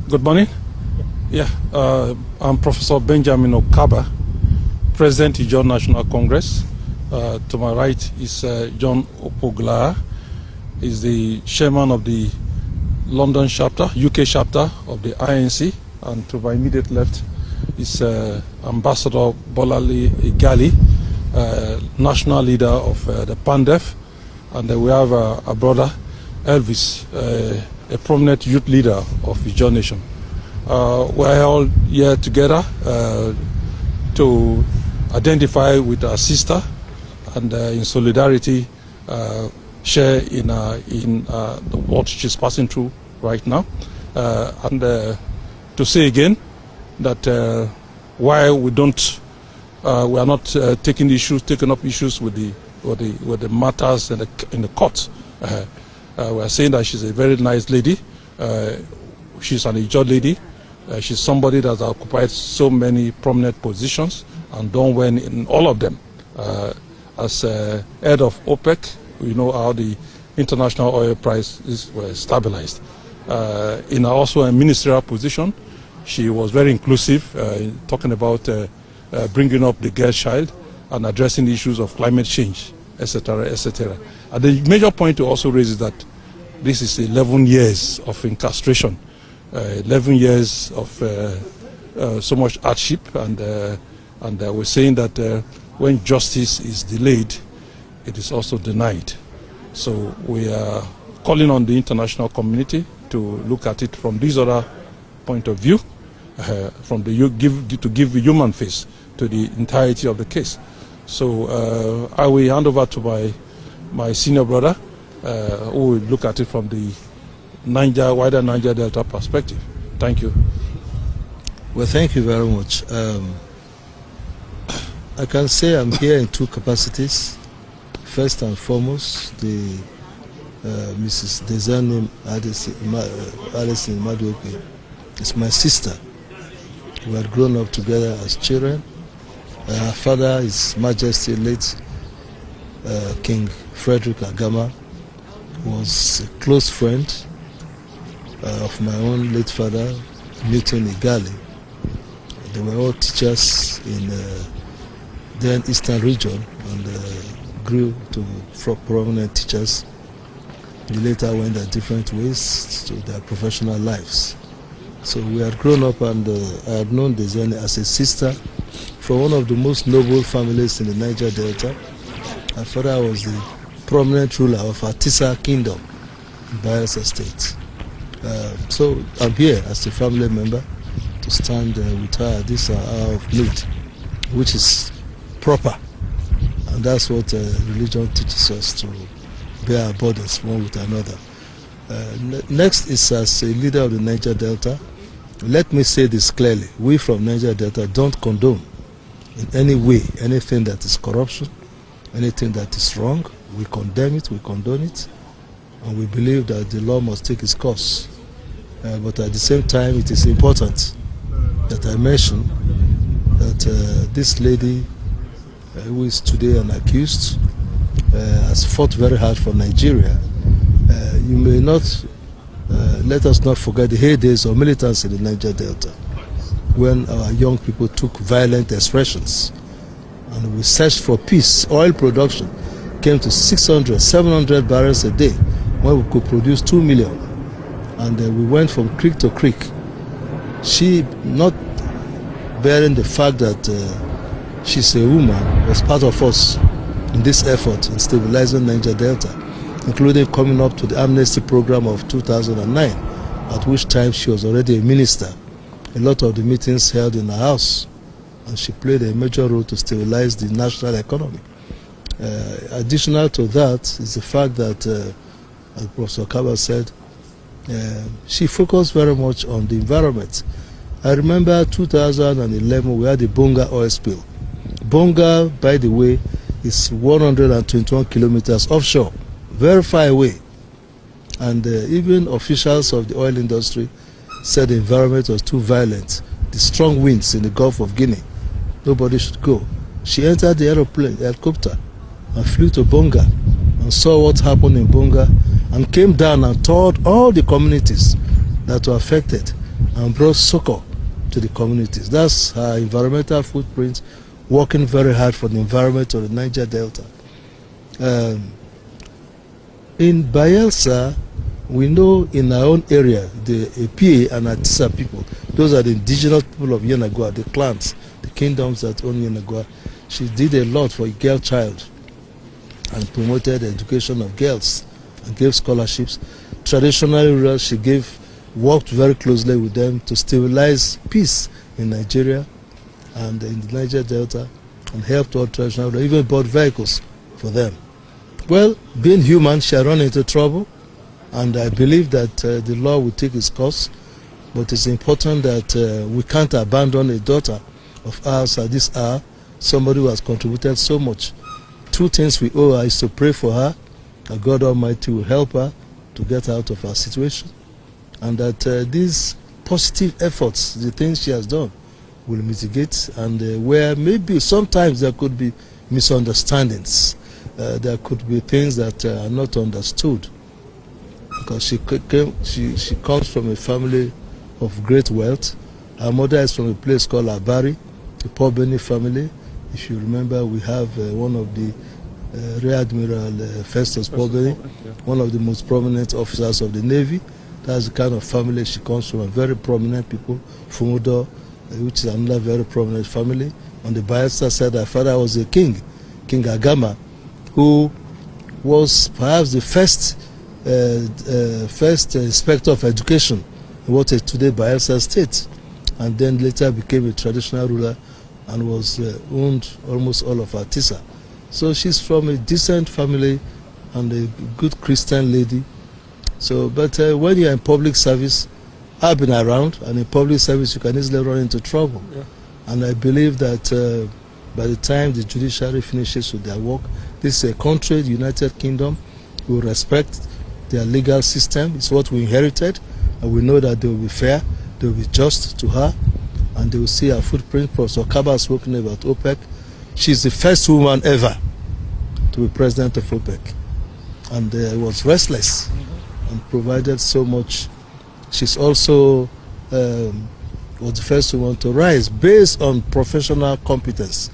Good morning. Yeah, I'm Professor Benjamin Okaba, President Ijaw National Congress. To my right is John Opogla, is the chairman of the London chapter, UK chapter of the INC, and to my immediate left is Ambassador Bolali Igali, national leader of the PANDEF, and we have a brother, Elvis, a prominent youth leader of Ijaw Nation. We're all here together to identify with our sister and in solidarity share in what she's passing through right now, and to say again that while we are not taking up issues with the matters in the court. We are saying that she's a very nice lady. She's an Ijaw lady. She's somebody that has occupied so many prominent positions and done well in all of them. As head of OPEC, we know how the international oil prices were stabilized. In also a ministerial position, she was very inclusive, in talking about bringing up the girl child and addressing the issues of climate change, etc., etc. And the major point to also raise is that this is 11 years of incarceration, 11 years of so much hardship, and we're saying that when justice is delayed, it is also denied. So we are calling on the international community to look at it from this other point of view, to give a human face to the entirety of the case. So I will hand over to my senior brother, who will look at it from the wider Niger Delta perspective. Thank you. Well, thank you very much. I can say I'm here in two capacities. First and foremost, the Mrs. Diezani Alison-Madueke is my sister. We had grown up together as children. Her father, His Majesty late King Frederick Agama, was a close friend of my own late father, Newton Igali. They were all teachers in then Eastern region, and grew to prominent teachers. They later went their different ways to their professional lives. So we had grown up, and I had known Diezani as a sister from one of the most noble families in the Niger Delta. Her father was the prominent ruler of Atisa Kingdom in Bayelsa State. So I'm here as a family member to stand with her at this hour of need, which is proper. And that's what religion teaches us, to bear our burdens one with another. Next is, as a leader of the Niger Delta, let me say this clearly. We from Niger Delta don't condone in any way anything that is corruption, anything that is wrong. We condemn it, we condone it, and we believe that the law must take its course. But at the same time, it is important that I mention that this lady, who is today an accused, has fought very hard for Nigeria. You may not, let us not forget the heydays of militants in the Niger Delta, when our young people took violent expressions and we searched for peace. Oil production came to 600, 700 barrels a day when we could produce 2 million. And we went from creek to creek. She, not bearing the fact that she's a woman, was part of us in this effort in stabilizing Niger Delta, including coming up to the amnesty program of 2009, at which time she was already a minister. A lot of the meetings held in her house, and she played a major role to stabilize the national economy. Additional to that is the fact that, as Professor Kaba said, she focused very much on the environment. I remember 2011 we had the Bonga oil spill. Bonga, by the way, is 121 kilometers offshore, very far away. And even officials of the oil industry said the environment was too violent. The strong winds in the Gulf of Guinea, nobody should go. She entered the helicopter, and flew to Bonga and saw what happened in Bonga, and came down and toured all the communities that were affected. and brought succor to the communities. That's her environmental footprint, working very hard for the environment of the Niger Delta. In Bayelsa, we know in our own area, the Epie and Atisa people, those are the indigenous people of Yenagoa, the clans, the kingdoms that own Yenagoa. She did a lot for a girl child and promoted the education of girls and gave scholarships. Traditionally, she worked very closely with them to stabilize peace in Nigeria and in the Niger Delta, and helped all traditional, even bought vehicles for them. Well, being human, she had run into trouble, and I believe that the law will take its course, but it's important that we can't abandon a daughter of ours at this hour, somebody who has contributed so much. Two things we owe her is to pray for her, that God Almighty will help her to get out of her situation, and that these positive efforts, the things she has done, will mitigate, and where maybe sometimes there could be misunderstandings, there could be things that are not understood, because she comes from a family of great wealth. Her mother is from a place called Abari, the Pobeni family. If you remember, we have one of the Rear Admiral Festus Pobeni, one of the most prominent officers of the Navy. That's the kind of family she comes from, very prominent people. Fumudo, which is another very prominent family. On the Bayelsa side, her father was a king, King Agama, who was perhaps the first inspector of education in what is today Bayelsa State, and then later became a traditional ruler and was owned almost all of Atisa. So she's from a decent family and a good Christian lady. So, but when you're in public service, I've been around, and in public service you can easily run into trouble. Yeah. And I believe that by the time the judiciary finishes with their work, this is a country, the United Kingdom, will respect their legal system. It's what we inherited, and we know that they will be fair, they will be just to her, and they will see her footprint. Professor Kaba has spoken about OPEC. She's the first woman ever to be president of OPEC, and was restless and provided so much. She's also was the first woman to rise based on professional competence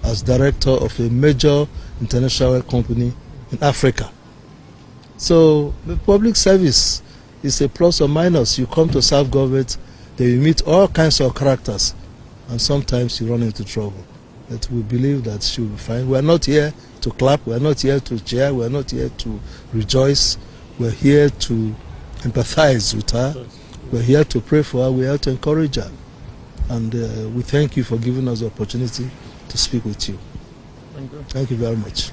as director of a major international company in Africa. So the public service is a plus or minus. You come to serve government, then you meet all kinds of characters, and sometimes you run into trouble. But we believe that she will be fine. We are not here to clap, we are not here to cheer, we are not here to rejoice. We are here to empathize with her. We are here to pray for her. We are here to encourage her. And we thank you for giving us the opportunity to speak with you. Thank you. Thank you very much.